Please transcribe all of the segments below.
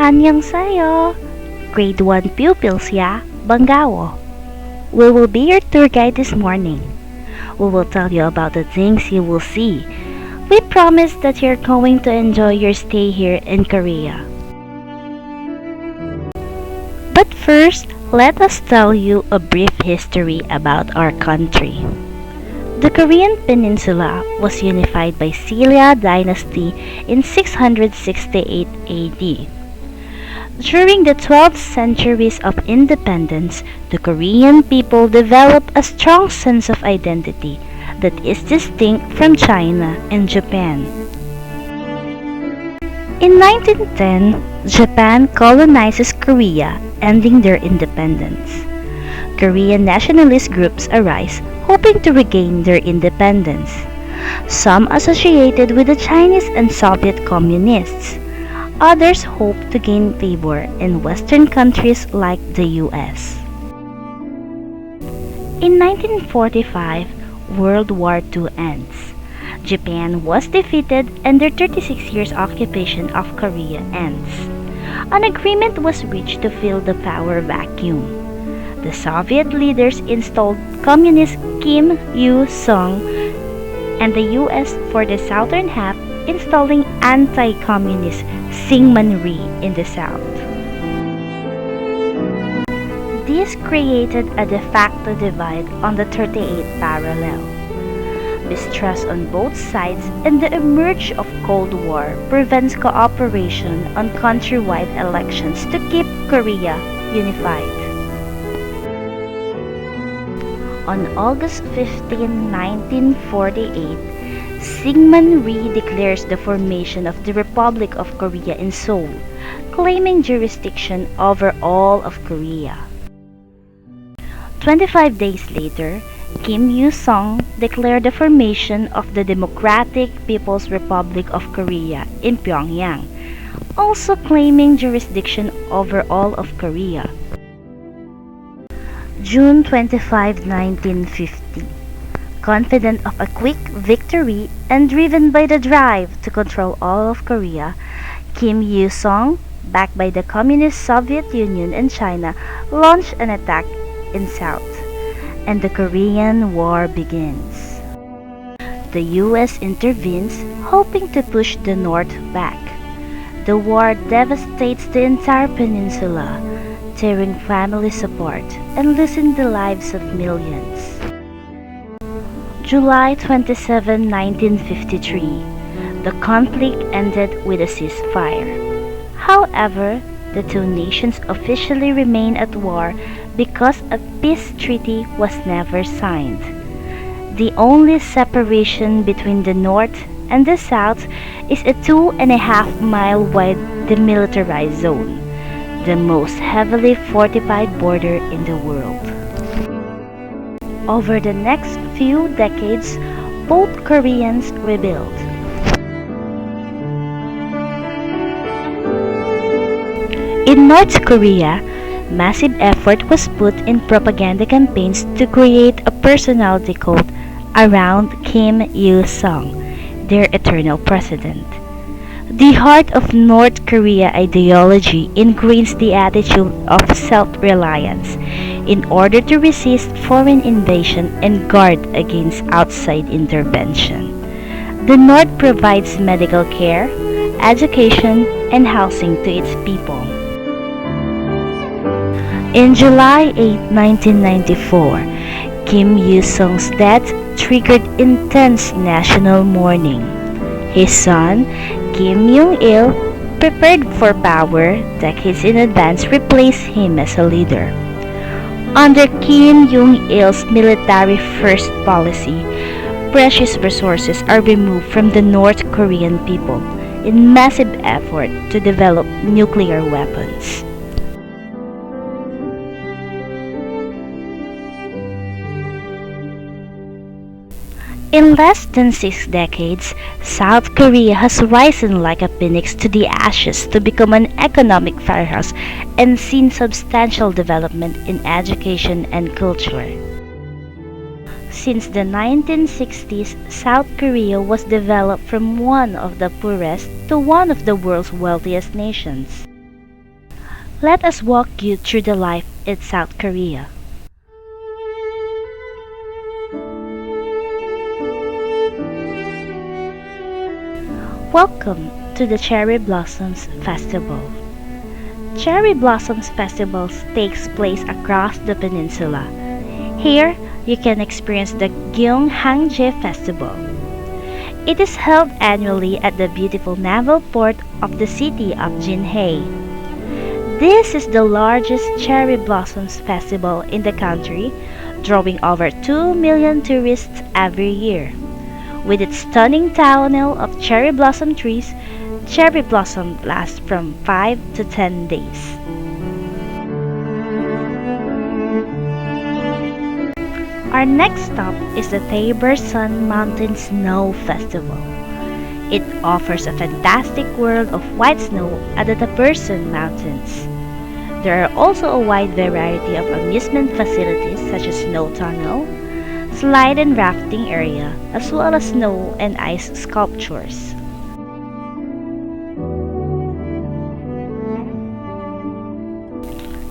Annyeongsayo! Grade 1 pupils, ya? Bangawo! We will be your tour guide this morning. We will tell you about the things you will see. We promise that you're going to enjoy your stay here in Korea. But first, let us tell you a brief history about our country. The Korean Peninsula was unified by Silla dynasty in 668 AD. During the 12 centuries of independence, the Korean people developed a strong sense of identity that is distinct from China and Japan. In 1910, Japan colonizes Korea, ending their independence. Korean nationalist groups arise, hoping to regain their independence. Some associated with the Chinese and Soviet communists. Others hope to gain favor in Western countries like the US. In 1945, World War II ends. Japan was defeated and their 36 years occupation of Korea ends. An agreement was reached to fill the power vacuum. The Soviet leaders installed Communist Kim Il-sung and the US for the southern half, installing anti-communist Syngman Rhee in the south. This created a de facto divide on the 38th parallel. Mistrust on both sides and the emerge of Cold War prevents cooperation on countrywide elections to keep Korea unified. On August 15, 1948, Syngman Rhee declares the formation of the Republic of Korea in Seoul, claiming jurisdiction over all of Korea. 25 days later, Kim Il-sung declared the formation of the Democratic People's Republic of Korea in Pyongyang, also claiming jurisdiction over all of Korea. June 25, 1950. Confident of a quick victory and driven by the drive to control all of Korea, Kim Il-sung, backed by the Communist Soviet Union and China, launched an attack in South, and the Korean War begins. The US intervenes, hoping to push the North back. The war devastates the entire peninsula, tearing family support and losing the lives of millions. July 27, 1953, the conflict ended with a ceasefire. However, the two nations officially remain at war because a peace treaty was never signed. The only separation between the North and the South is a 2.5-mile wide demilitarized zone, the most heavily fortified border in the world. Over the next few decades, both Koreans rebuilt. In North Korea, massive effort was put in propaganda campaigns to create a personality cult around Kim Il-sung, their eternal president. The heart of North Korea ideology ingrains the attitude of self-reliance in order to resist foreign invasion and guard against outside intervention. The North provides medical care, education, and housing to its people. In July 8, 1994, Kim Il-sung's death triggered intense national mourning. His son, Kim Jong-il, prepared for power decades in advance, replaced him as a leader. Under Kim Jong-il's military-first policy, precious resources are removed from the North Korean people in massive effort to develop nuclear weapons. In less than 6 decades, South Korea has risen like a phoenix to the ashes to become an economic firehouse and seen substantial development in education and culture. Since the 1960s, South Korea was developed from one of the poorest to one of the world's wealthiest nations. Let us walk you through the life in South Korea. Welcome to the Cherry Blossoms Festival. Cherry Blossoms Festivals takes place across the peninsula. Here, you can experience the Gyeonghangje Festival. It is held annually at the beautiful naval port of the city of Jinhae. This is the largest cherry blossoms festival in the country, drawing over 2 million tourists every year. With its stunning tunnel of cherry blossom trees, cherry blossom lasts from 5 to 10 days. Our next stop is the Tabor Sun Mountain Snow Festival. It offers a fantastic world of white snow at the Tabersan Mountains. There are also a wide variety of amusement facilities such as snow tunnel, slide and rafting area, as well as snow and ice sculptures.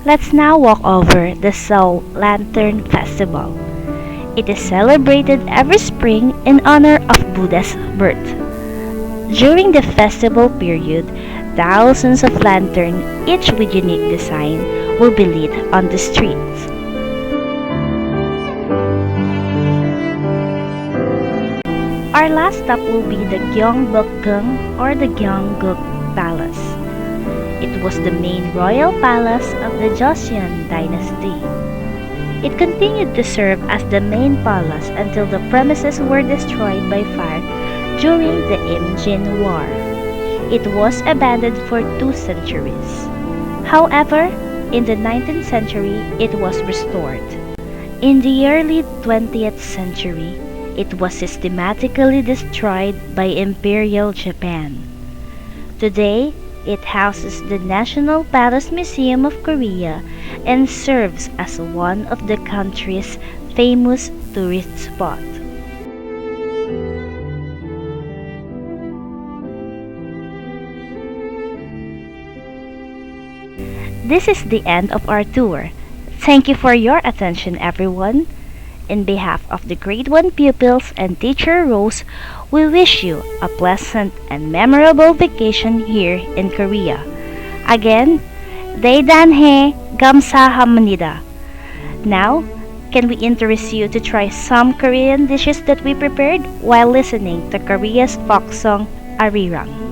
Let's now walk over the Seoul Lantern Festival. It is celebrated every spring in honor of Buddha's birth. During the festival period, thousands of lanterns, each with unique design, will be lit on the streets. Our last stop will be the Gyeongbokgung or the Gyeongguk Palace. It was the main royal palace of the Joseon dynasty. It continued to serve as the main palace until the premises were destroyed by fire during the Imjin War. It was abandoned for 2 centuries. However, in the 19th century, it was restored. In the early 20th century, it was systematically destroyed by Imperial Japan. Today, it houses the National Palace Museum of Korea and serves as one of the country's famous tourist spots. This is the end of our tour. Thank you for your attention, everyone. In behalf of the Grade 1 pupils and Teacher Rose, we wish you a pleasant and memorable vacation here in Korea. Again, Daedanhae Gamsahamnida. Now, can we interest you to try some Korean dishes that we prepared while listening to Korea's folk song Arirang?